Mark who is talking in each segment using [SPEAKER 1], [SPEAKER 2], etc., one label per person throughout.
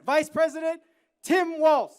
[SPEAKER 1] Vice President Tim Walz.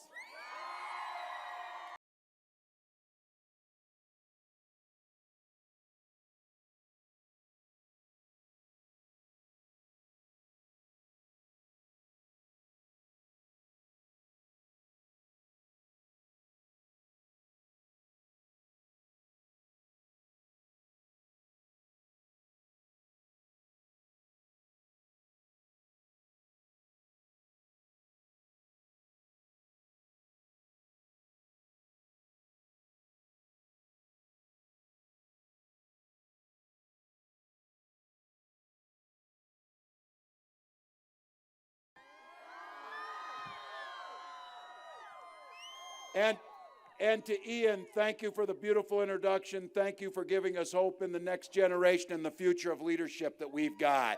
[SPEAKER 2] And to Ian, thank you for the beautiful introduction. Thank you for giving us hope in the next generation and the future of leadership that we've got.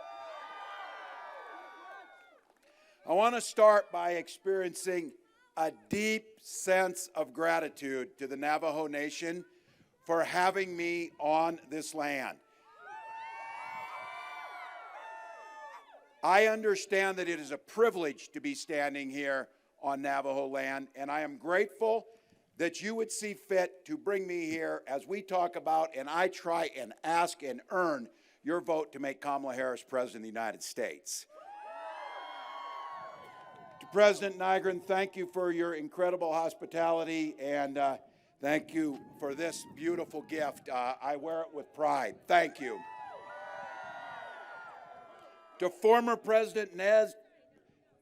[SPEAKER 2] I want to start by experiencing a deep sense of gratitude to the Navajo Nation for having me on this land. I understand that it is a privilege to be standing here on Navajo land, and I am grateful that you would see fit to bring me here as we talk about and I try and ask and earn your vote to make Kamala Harris President of the United States. To President Nygren, thank you for your incredible hospitality, and thank you for this beautiful gift. I wear it with pride. Thank you. To former President Nez,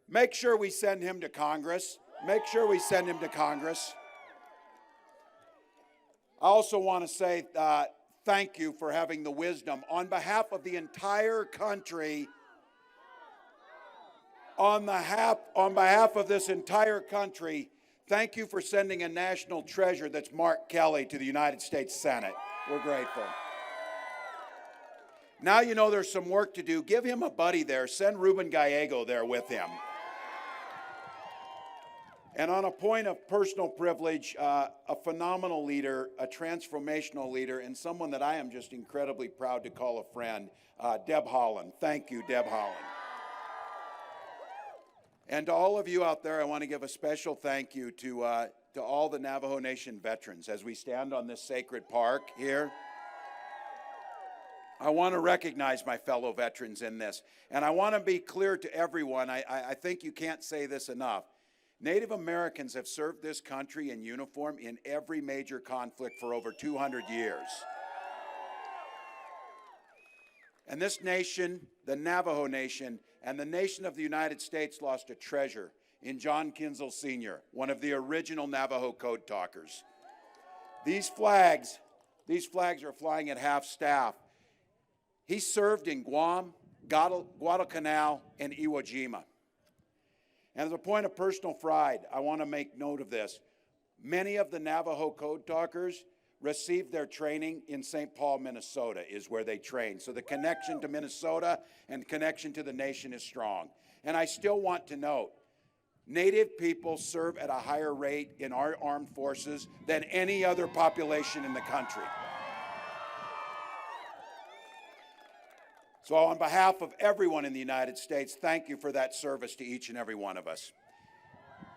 [SPEAKER 2] make sure we send him to Congress. Make sure we send him to Congress. I also want to say thank you for having the wisdom on behalf of the entire country, on behalf of this entire country, thank you for sending a national treasure that's Mark Kelly to the United States Senate. We're grateful. Now you know there's some work to do. Give him a buddy there. Send Ruben Gallego there with him. And on a point of personal privilege, a phenomenal leader, a transformational leader, and someone that I am just incredibly proud to call a friend, Deb Haaland. Thank you, Deb Haaland. And to all of you out there, I want to give a special thank you to all the Navajo Nation veterans as we stand on this sacred park here. I want to recognize my fellow veterans in this. And I want to be clear to everyone, I think you can't say this enough. Native Americans have served this country in uniform in every major conflict for over 200 years. And this nation, the Navajo Nation, and the nation of the United States lost a treasure in John Kinzel Sr., one of the original Navajo code talkers. These flags are flying at half staff. He served in Guam, Guadalcanal, and Iwo Jima. And as a point of personal pride, I want to make note of this. Many of the Navajo code talkers received their training in St. Paul, Minnesota, is where they trained. So the connection to Minnesota and connection to the nation is strong. And I still want to note, Native people serve at a higher rate in our armed forces than any other population in the country. So on behalf of everyone in the United States, thank you for that service to each and every one of us.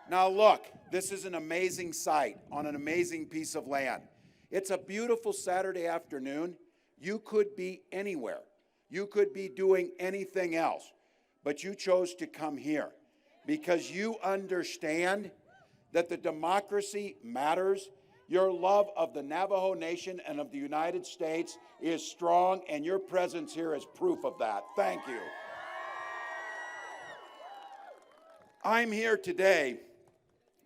[SPEAKER 2] Now look, this is an amazing sight on an amazing piece of land. It's a beautiful Saturday afternoon. You could be anywhere. You could be doing anything else, but you chose to come here because you understand that the democracy matters. Your love of the Navajo Nation and of the United States is strong, and your presence here is proof of that. Thank you. I'm here today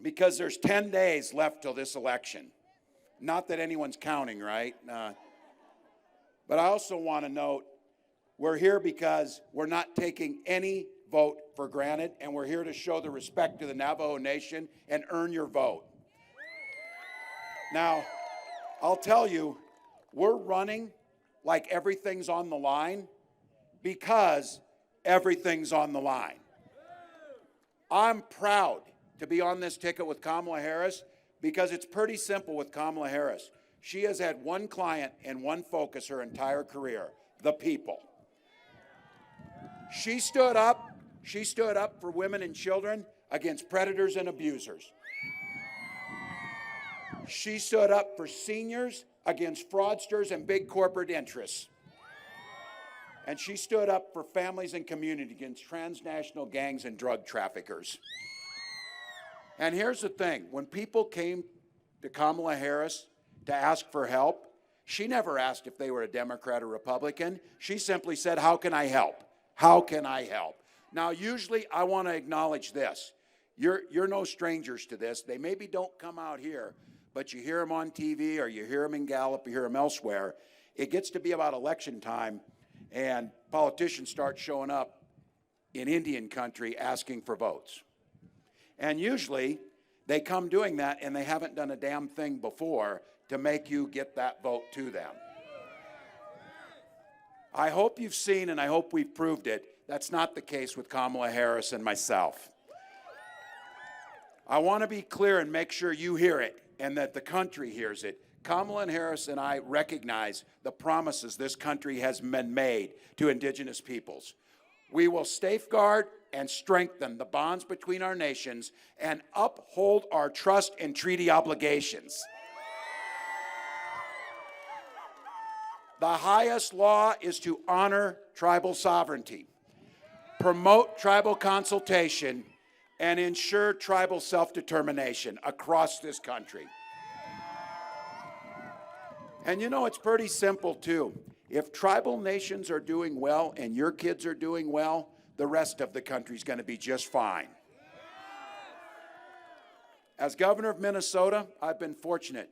[SPEAKER 2] because there's 10 days left till this election. Not that anyone's counting, right? But I also want to note, we're here because we're not taking any vote for granted, and we're here to show the respect to the Navajo Nation and earn your vote. Now, I'll tell you, we're running like everything's on the line because everything's on the line. I'm proud to be on this ticket with Kamala Harris because it's pretty simple with Kamala Harris. She has had one client and one focus her entire career, the people. She stood up for women and children against predators and abusers. She stood up for seniors against fraudsters and big corporate interests. And she stood up for families and community against transnational gangs and drug traffickers. And here's the thing, when people came to Kamala Harris to ask for help, she never asked if they were a Democrat or Republican. She simply said, how can I help? How can I help? Now, usually I want to acknowledge this. You're no strangers to this. They maybe don't come out here, but you hear them on TV or you hear them in Gallup, you hear them elsewhere. It gets to be about election time, and politicians start showing up in Indian country asking for votes. And usually they come doing that and they haven't done a damn thing before to make you get that vote to them. I hope you've seen, and I hope we've proved it, that's not the case with Kamala Harris and myself. I want to be clear and make sure you hear it and that the country hears it. Kamala Harris and I recognize the promises this country has been made to indigenous peoples. We will safeguard and strengthen the bonds between our nations and uphold our trust and treaty obligations. The highest law is to honor tribal sovereignty, promote tribal consultation, and ensure tribal self-determination across this country. And you know, it's pretty simple too. If tribal nations are doing well and your kids are doing well, the rest of the country's going to be just fine. As governor of Minnesota, I've been fortunate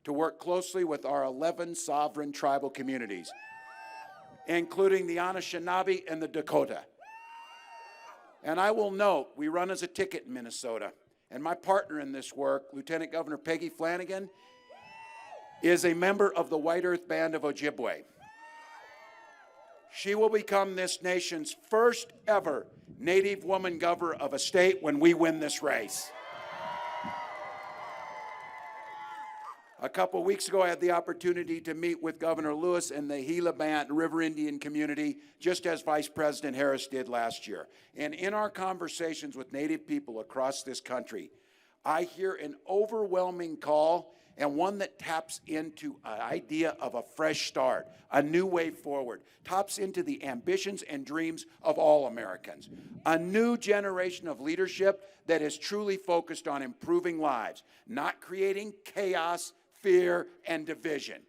[SPEAKER 2] to work closely with our 11 sovereign tribal communities, including the Anishinaabe and the Dakota. And I will note, we run as a ticket in Minnesota, and my partner in this work, Lieutenant Governor Peggy Flanagan, is a member of the White Earth Band of Ojibwe. She will become this nation's first ever Native woman governor of a state when we win this race. A couple weeks ago, I had the opportunity to meet with Governor Lewis and the Gila Band River Indian community, just as Vice President Harris did last year. And in our conversations with Native people across this country, I hear an overwhelming call, and one that taps into an idea of a fresh start, a new way forward, taps into the ambitions and dreams of all Americans. A new generation of leadership that is truly focused on improving lives, not creating chaos, fear, and division.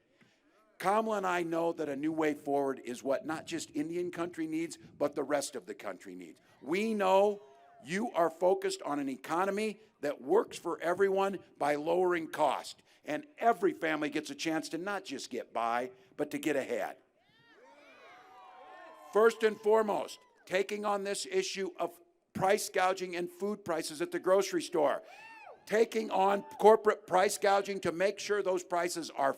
[SPEAKER 2] Kamala and I know that a new way forward is what not just Indian country needs, but the rest of the country needs. We know you are focused on an economy that works for everyone by lowering cost. And every family gets a chance to not just get by, but to get ahead. First and foremost, taking on this issue of price gouging and food prices at the grocery store. Taking on corporate price gouging to make sure those prices are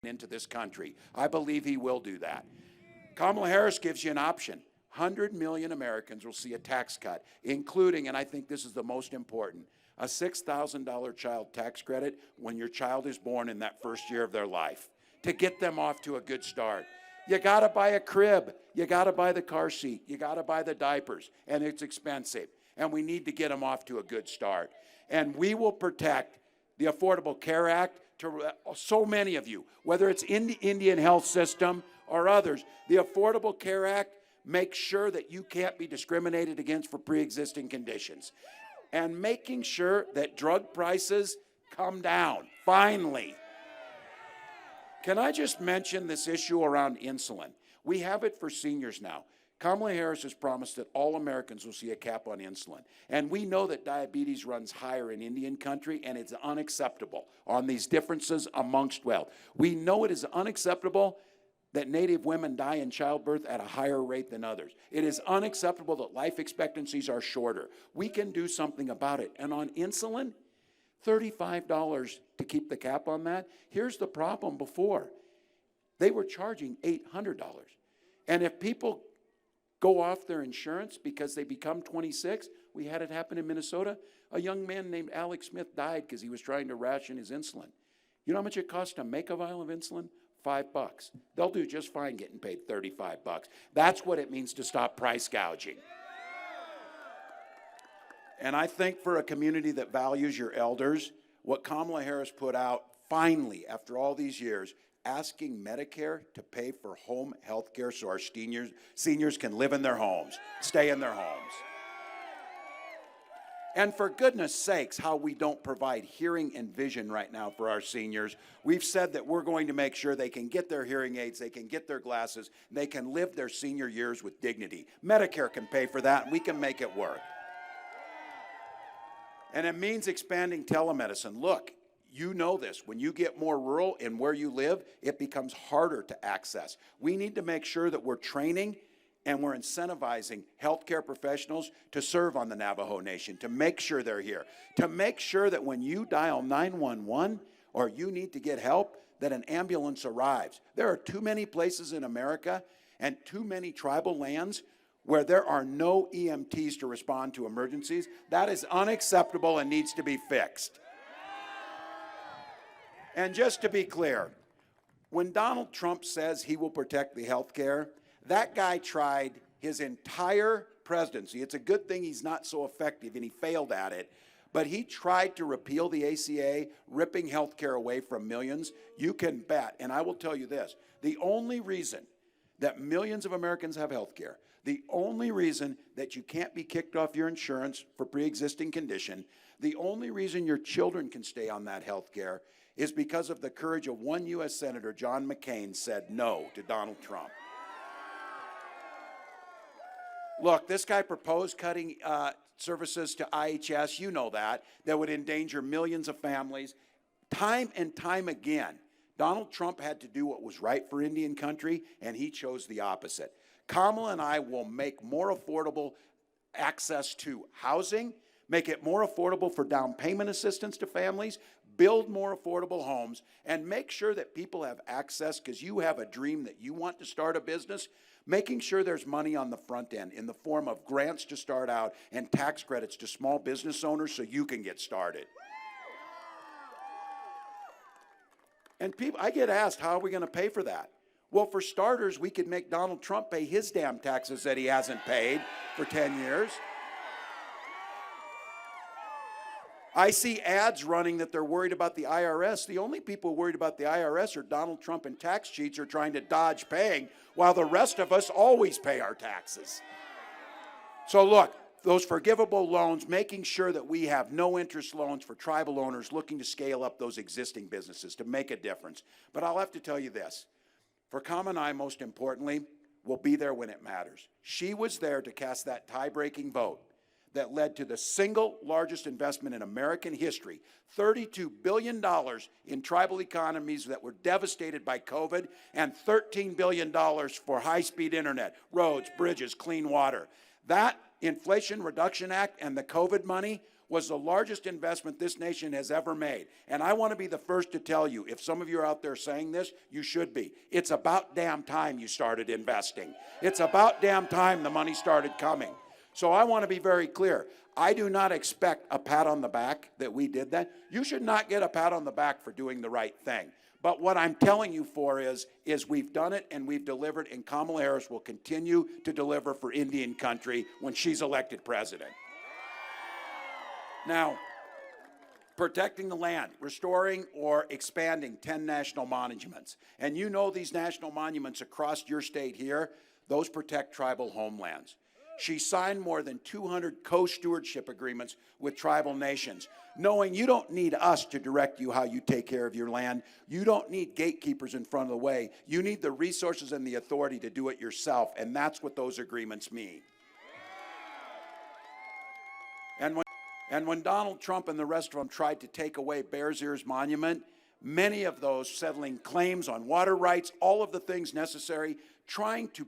[SPEAKER 2] into this country. I believe he will do that. Kamala Harris gives you an option. 100 million Americans will see a tax cut, including, and I think this is the most important, a $6,000 child tax credit when your child is born in that first year of their life, to get them off to a good start. You gotta buy a crib, you gotta buy the car seat, you gotta buy the diapers, and it's expensive. And we need to get them off to a good start. And we will protect the Affordable Care Act to so many of you, whether it's in the Indian health system or others. The Affordable Care Act makes sure that you can't be discriminated against for pre-existing conditions. And making sure that drug prices come down, finally. Can I just mention this issue around insulin? We have it for seniors now. Kamala Harris has promised that all Americans will see a cap on insulin. And we know that diabetes runs higher in Indian country, and it's unacceptable on these differences amongst wealth. We know it is unacceptable that Native women die in childbirth at a higher rate than others. It is unacceptable that life expectancies are shorter. We can do something about it. And on insulin, $35 to keep the cap on that. Here's the problem before. They were charging $800. And if people go off their insurance because they become 26, we had it happen in Minnesota. A young man named Alex Smith died because he was trying to ration his insulin. You know how much it costs to make a vial of insulin? $5. They'll do just fine getting paid $35. That's what it means to stop price gouging. And I think for a community that values your elders, what Kamala Harris put out finally, after all these years, asking Medicare to pay for home health care so our seniors can live in their homes, stay in their homes. And for goodness sakes, how we don't provide hearing and vision right now for our seniors. We've said that we're going to make sure they can get their hearing aids, they can get their glasses, they can live their senior years with dignity. Medicare can pay for that, and we can make it work. And it means expanding telemedicine. Look, you know this. When you get more rural in where you live, it becomes harder to access. We need to make sure that we're training and we're incentivizing healthcare professionals to serve on the Navajo Nation, to make sure they're here, to make sure that when you dial 911 or you need to get help, that an ambulance arrives. There are too many places in America and too many tribal lands where there are no EMTs to respond to emergencies. That is unacceptable and needs to be fixed. And just to be clear, when Donald Trump says he will protect the health care, that guy tried his entire presidency. It's a good thing he's not so effective and he failed at it. But he tried to repeal the ACA, ripping health care away from millions. You can bet, and I will tell you this, the only reason that millions of Americans have health care, the only reason that you can't be kicked off your insurance for pre-existing condition, the only reason your children can stay on that health care is because of the courage of one U.S. Senator, John McCain, said no to Donald Trump. Look, this guy proposed cutting services to IHS, you know that would endanger millions of families. Time and time again, Donald Trump had to do what was right for Indian country, and he chose the opposite. Kamala and I will make more affordable access to housing, make it more affordable for down payment assistance to families, build more affordable homes, and make sure that people have access, because you have a dream that you want to start a business, making sure there's money on the front end in the form of grants to start out and tax credits to small business owners so you can get started. And people, I get asked, how are we going to pay for that? Well, for starters, we could make Donald Trump pay his damn taxes that he hasn't paid for 10 years. I see ads running that they're worried about the IRS. The only people worried about the IRS are Donald Trump and tax cheats are trying to dodge paying, while the rest of us always pay our taxes. So look, those forgivable loans, making sure that we have no interest loans for tribal owners looking to scale up those existing businesses to make a difference. But I'll have to tell you this, for Kamala and I, most importantly, will be there when it matters. She was there to cast that tie-breaking vote that led to the single largest investment in American history, $32 billion in tribal economies that were devastated by COVID, and $13 billion for high-speed internet, roads, bridges, clean water. That Inflation Reduction Act and the COVID money was the largest investment this nation has ever made. And I want to be the first to tell you, if some of you are out there saying this, you should be. It's about damn time you started investing. It's about damn time the money started coming. So I want to be very clear. I do not expect a pat on the back that we did that. You should not get a pat on the back for doing the right thing. But what I'm telling you for is we've done it and we've delivered, and Kamala Harris will continue to deliver for Indian country when she's elected president. Now, protecting the land, restoring or expanding 10 national monuments. And you know these national monuments across your state here, those protect tribal homelands. She signed more than 200 co-stewardship agreements with tribal nations, knowing you don't need us to direct you how you take care of your land. You don't need gatekeepers in front of the way. You need the resources and the authority to do it yourself, and that's what those agreements mean. And when Donald Trump and the rest of them tried to take away Bears Ears Monument, many of those settling claims on water rights, all of the things necessary, trying to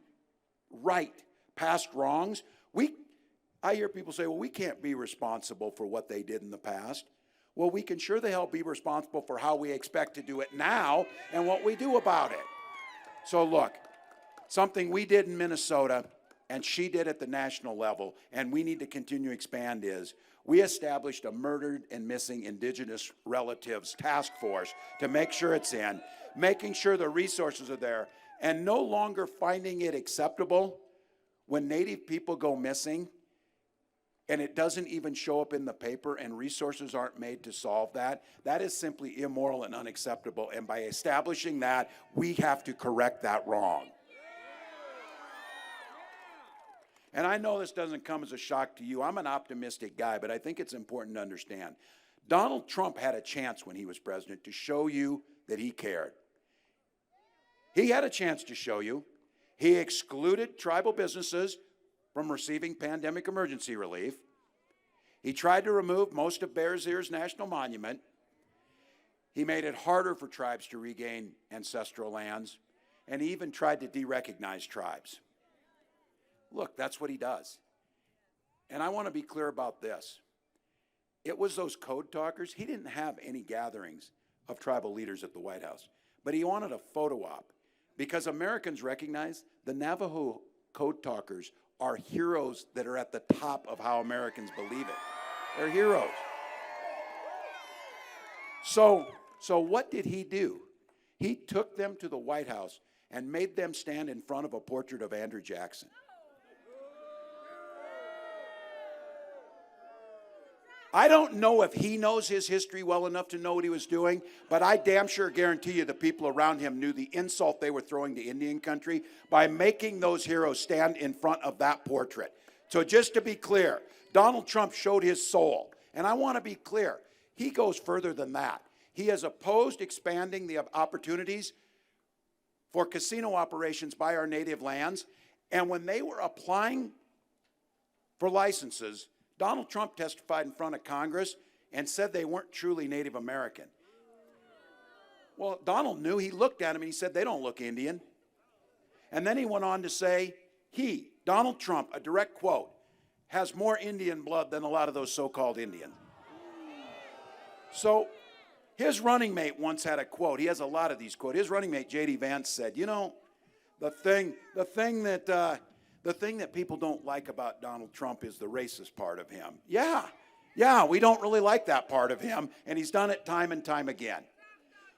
[SPEAKER 2] right past wrongs. I hear people say, well, we can't be responsible for what they did in the past. Well, we can sure the hell be responsible for how we expect to do it now and what we do about it. So look, something we did in Minnesota and she did at the national level, and we need to continue to expand, is we established a murdered and missing Indigenous relatives task force to make sure it's in, making sure the resources are there, and no longer finding it acceptable when Native people go missing and it doesn't even show up in the paper and resources aren't made to solve that. That is simply immoral and unacceptable, and by establishing that, we have to correct that wrong. And I know this doesn't come as a shock to you. I'm an optimistic guy, but I think it's important to understand. Donald Trump had a chance when he was president to show you that he cared. He had a chance to show you. He excluded tribal businesses from receiving pandemic emergency relief. He tried to remove most of Bears Ears National Monument. He made it harder for tribes to regain ancestral lands, and he even tried to de-recognize tribes. Look, that's what he does. And I want to be clear about this. It was those code talkers. He didn't have any gatherings of tribal leaders at the White House, but he wanted a photo op because Americans recognize the Navajo code talkers are heroes that are at the top of how Americans believe it. They're heroes. So what did he do? He took them to the White House and made them stand in front of a portrait of Andrew Jackson. I don't know if he knows his history well enough to know what he was doing, but I damn sure guarantee you the people around him knew the insult they were throwing to Indian country by making those heroes stand in front of that portrait. So just to be clear, Donald Trump showed his soul. And I want to be clear, he goes further than that. He has opposed expanding the opportunities for casino operations by our native lands. And when they were applying for licenses, Donald Trump testified in front of Congress and said they weren't truly Native American. Well, Donald knew. He looked at him and he said, they don't look Indian. And then he went on to say, he, Donald Trump, a direct quote, has more Indian blood than a lot of those so-called Indians. So his running mate once had a quote. He has a lot of these quotes. His running mate, J.D. Vance, said, you know, the thing that people don't like about Donald Trump is the racist part of him. Yeah, we don't really like that part of him, and he's done it time and time again.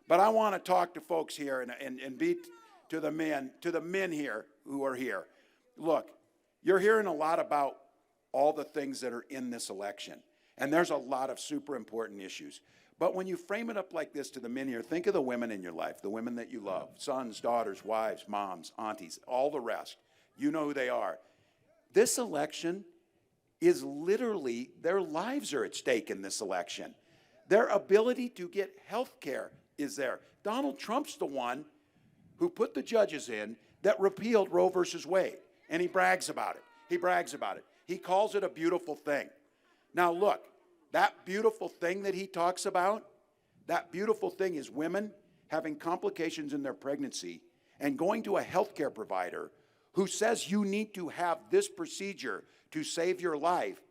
[SPEAKER 2] But I want to talk to folks here and be to the men here who are here. Look, you're hearing a lot about all the things that are in this election, and there's a lot of super important issues. But when you frame it up like this to the men here, think of the women in your life, the women that you love, sons, daughters, wives, moms, aunties, all the rest. You know who they are. This election is literally, their lives are at stake in this election. Their ability to get health care is there. Donald Trump's the one who put the judges in that repealed Roe versus Wade, and he brags about it. He calls it a beautiful thing. Now look, that beautiful thing that he talks about, that beautiful thing is women having complications in their pregnancy and going to a health care provider who says you need to have this procedure to save your life,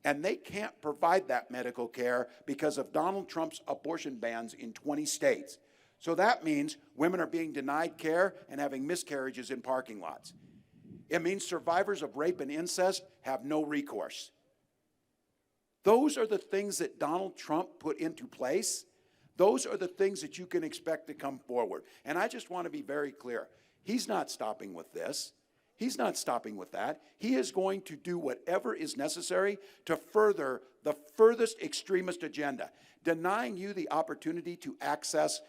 [SPEAKER 2] and they can't provide that medical care because of Donald Trump's abortion bans in 20 states. So that means women are being denied care and having miscarriages in parking lots. It means survivors of rape and incest have no recourse. Those are the things that Donald Trump put into place. Those are the things that you can expect to come forward. And I just want to be very clear. He's not stopping with this. He's not stopping with that. He is going to do whatever is necessary to further the furthest extremist agenda, denying you the opportunity to access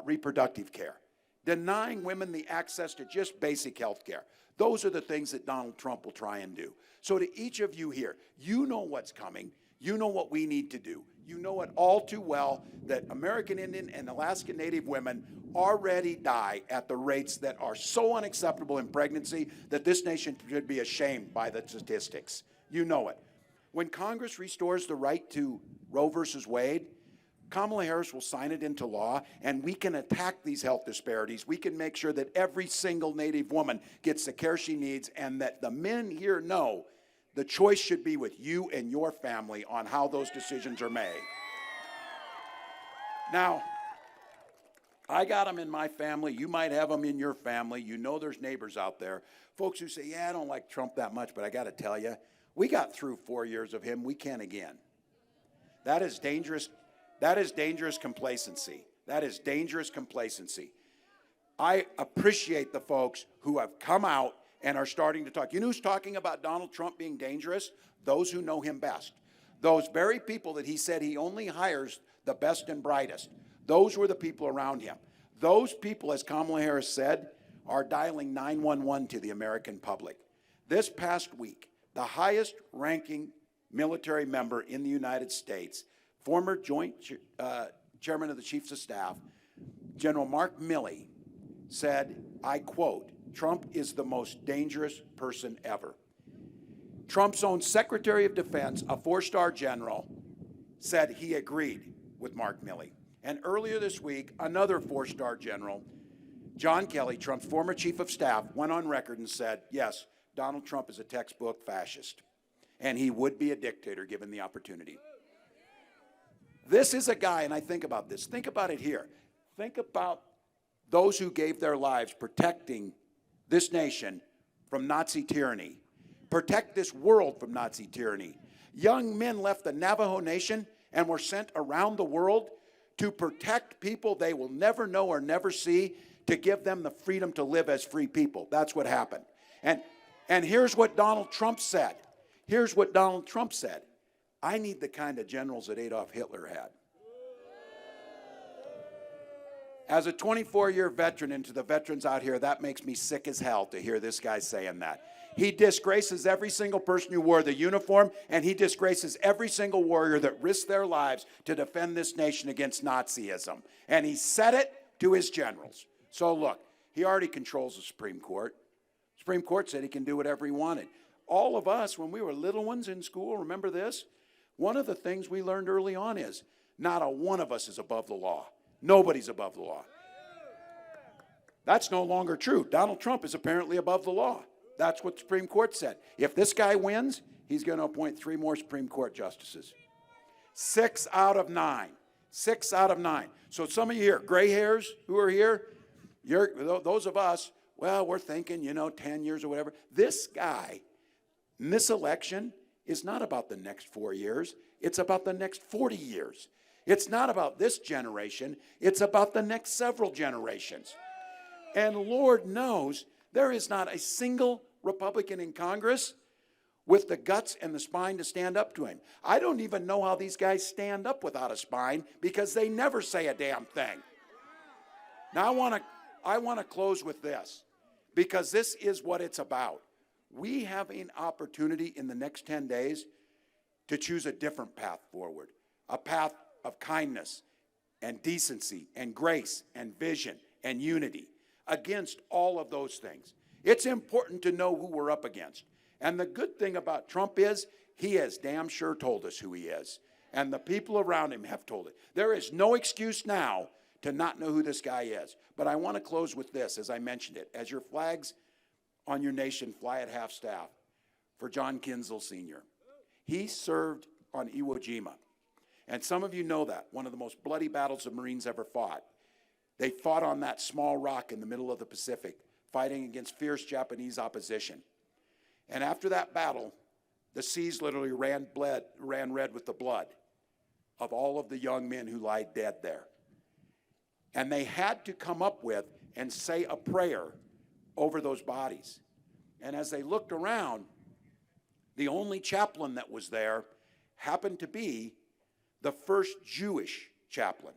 [SPEAKER 2] reproductive care, denying women the access to just basic health care. Those are the things that Donald Trump will try and do. So to each of you here, you know what's coming. You know what we need to do. You know it all too well that American Indian and Alaskan Native women already die at the rates that are so unacceptable in pregnancy that this nation should be ashamed by the statistics. You know it. When Congress restores the right to Roe versus Wade, Kamala Harris will sign it into law, and we can attack these health disparities. We can make sure that every single Native woman gets the care she needs, and that the men here know the choice should be with you and your family on how those decisions are made. Now, I got them in my family. You might have them in your family. You know there's neighbors out there. Folks who say, yeah, I don't like Trump that much, but I got to tell you, we got through 4 years of him. We can again. That is dangerous. That is dangerous complacency. That is dangerous complacency. I appreciate the folks who have come out and are starting to talk. You know who's talking about Donald Trump being dangerous? Those who know him best. Those very people that he said he only hires the best and brightest. Those were the people around him. Those people, as Kamala Harris said, are dialing 911 to the American public. This past week, the highest ranking military member in the United States, former Joint Chairman of the Chiefs of Staff, General Mark Milley, said, I quote, Trump is the most dangerous person ever. Trump's own Secretary of Defense, a 4-star general, said he agreed with Mark Milley. And earlier this week, another 4-star general, John Kelly, Trump's former chief of staff, went on record and said, yes, Donald Trump is a textbook fascist, and he would be a dictator given the opportunity. This is a guy, and I think about this. Think about it here. Think about those who gave their lives protecting this nation from Nazi tyranny, protect this world from Nazi tyranny. Young men left the Navajo Nation and were sent around the world to protect people they will never know or never see, to give them the freedom to live as free people. That's what happened. And here's what Donald Trump said. Here's what Donald Trump said. I need the kind of generals that Adolf Hitler had. As a 24-year veteran, and to the veterans out here, that makes me sick as hell to hear this guy saying that. He disgraces every single person who wore the uniform, and he disgraces every single warrior that risked their lives to defend this nation against Nazism. And he said it to his generals. So look, he already controls the Supreme Court. Supreme Court said he can do whatever he wanted. All of us, when we were little ones in school, remember this? One of the things we learned early on is not a one of us is above the law. Nobody's above the law. That's no longer true. Donald Trump is apparently above the law. That's what the Supreme Court said. If this guy wins, he's going to appoint 3 more Supreme Court justices. 6 out of 9. 6 out of 9. So some of you here, gray hairs who are here, those of us, well, we're thinking, 10 years or whatever. This guy, in this election, is not about the next 4 years. It's about the next 40 years. It's not about this generation. It's about the next several generations. And Lord knows there is not a single Republican in Congress with the guts and the spine to stand up to him. I don't even know how these guys stand up without a spine, because they never say a damn thing. Now I want to close with this, because this is what it's about. We have an opportunity in the next 10 days to choose a different path forward, a path of kindness and decency and grace and vision and unity against all of those things. It's important to know who we're up against. And the good thing about Trump is he has damn sure told us who he is. And the people around him have told it. There is no excuse now to not know who this guy is. But I want to close with this, as I mentioned it. As your flags on your nation fly at half-staff for John Kinzel Sr. He served on Iwo Jima. And some of you know that, one of the most bloody battles the Marines ever fought. They fought on that small rock in the middle of the Pacific, fighting against fierce Japanese opposition. And after that battle, the seas literally ran red with the blood of all of the young men who lied dead there. And they had to come up with and say a prayer over those bodies. And as they looked around, the only chaplain that was there happened to be the first Jewish chaplain.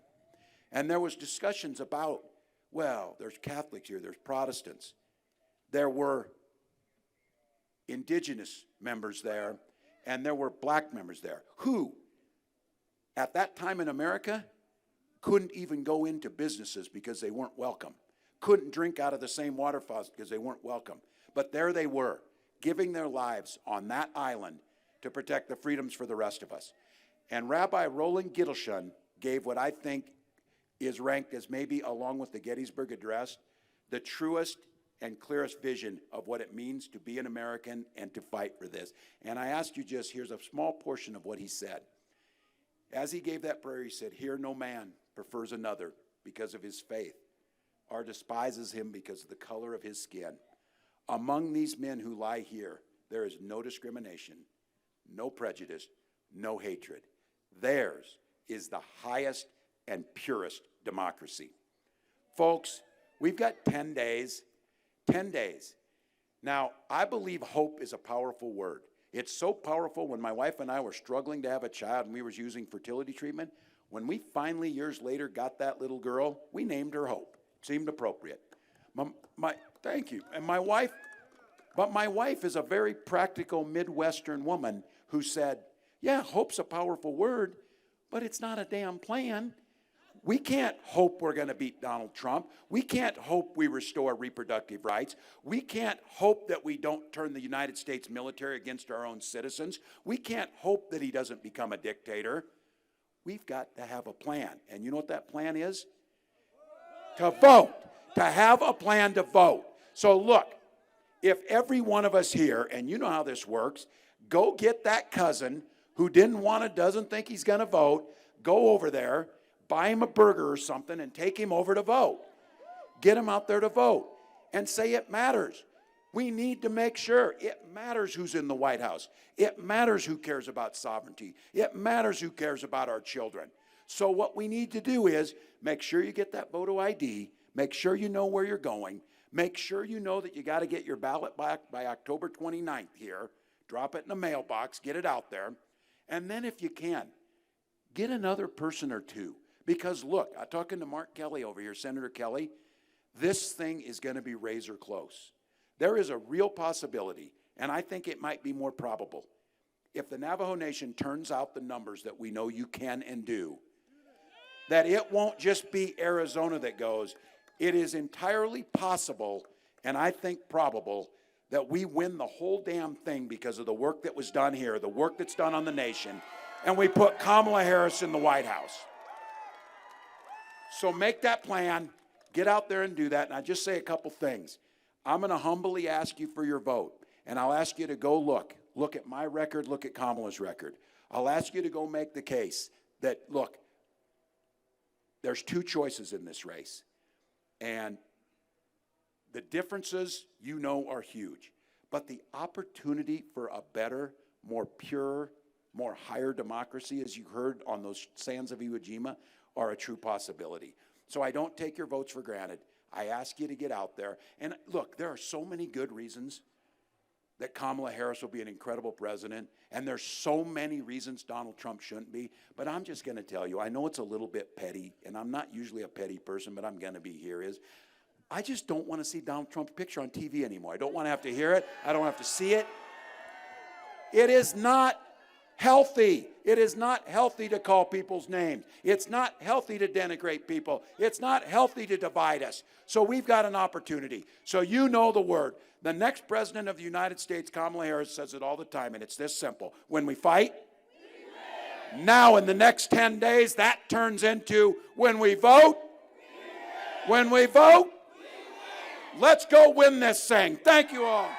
[SPEAKER 2] And there was discussions about, well, there's Catholics here, there's Protestants. There were indigenous members there, and there were black members there, who, at that time in America, couldn't even go into businesses because they weren't welcome. Couldn't drink out of the same water faucet because they weren't welcome. But there they were, giving their lives on that island to protect the freedoms for the rest of us. And Rabbi Roland Gittelshin, gave what I think is ranked as maybe, along with the Gettysburg Address, the truest and clearest vision of what it means to be an American and to fight for this. And I ask you just, here's a small portion of what he said. As he gave that prayer, he said, "Here no man prefers another because of his faith, or despises him because of the color of his skin. Among these men who lie here, there is no discrimination, no prejudice, no hatred. Theirs is the highest and purest democracy." Folks, we've got 10 days. 10 days. Now, I believe hope is a powerful word. It's so powerful. When my wife and I were struggling to have a child and we were using fertility treatment, when we finally, years later, got that little girl, we named her Hope. Seemed appropriate. Thank you. And my wife is a very practical Midwestern woman who said, "Yeah, hope's a powerful word, but it's not a damn plan. We can't hope we're going to beat Donald Trump. We can't hope we restore reproductive rights. We can't hope that we don't turn the United States military against our own citizens. We can't hope that he doesn't become a dictator. We've got to have a plan." And you know what that plan is? To vote. To have a plan to vote. So look, if every one of us here, and you know how this works, go get that cousin who doesn't think he's going to vote, go over there, buy him a burger or something, and take him over to vote. Get him out there to vote and say it matters. We need to make sure it matters who's in the White House. It matters who cares about sovereignty. It matters who cares about our children. So what we need to do is make sure you get that photo ID, make sure you know where you're going, make sure you know that you got to get your ballot back by October 29th here, drop it in the mailbox, get it out there, and then if you can, get another person or two. Because look, I'm talking to Mark Kelly over here, Senator Kelly, this thing is going to be razor close. There is a real possibility, and I think it might be more probable, if the Navajo Nation turns out the numbers that we know you can and do, that it won't just be Arizona that goes. It is entirely possible, and I think probable, that we win the whole damn thing because of the work that was done here, the work that's done on the nation, and we put Kamala Harris in the White House. So make that plan, get out there and do that, and I just say a couple things. I'm going to humbly ask you for your vote, and I'll ask you to go look at my record, look at Kamala's record. I'll ask you to go make the case that, look, there's two choices in this race, and the differences, you know, are huge, but the opportunity for a better, more pure, more higher democracy, as you heard on those sands of Iwo Jima, are a true possibility. So I don't take your votes for granted. I ask you to get out there. And look, there are so many good reasons that Kamala Harris will be an incredible president, and there's so many reasons Donald Trump shouldn't be, but I'm just going to tell you, I know it's a little bit petty, and I'm not usually a petty person, but I'm going to be here, is I just don't want to see Donald Trump's picture on TV anymore. I don't want to have to hear it. I don't have to see it. It is not healthy. It is not healthy to call people's names. It's not healthy to denigrate people. It's not healthy to divide us. So we've got an opportunity. So you know the word. The next president of the United States, Kamala Harris, says it all the time, and it's this simple. When we fight, we win. Now in the next 10 days, that turns into when we vote, we win. When we vote, we win. Let's go win this thing. Thank you all.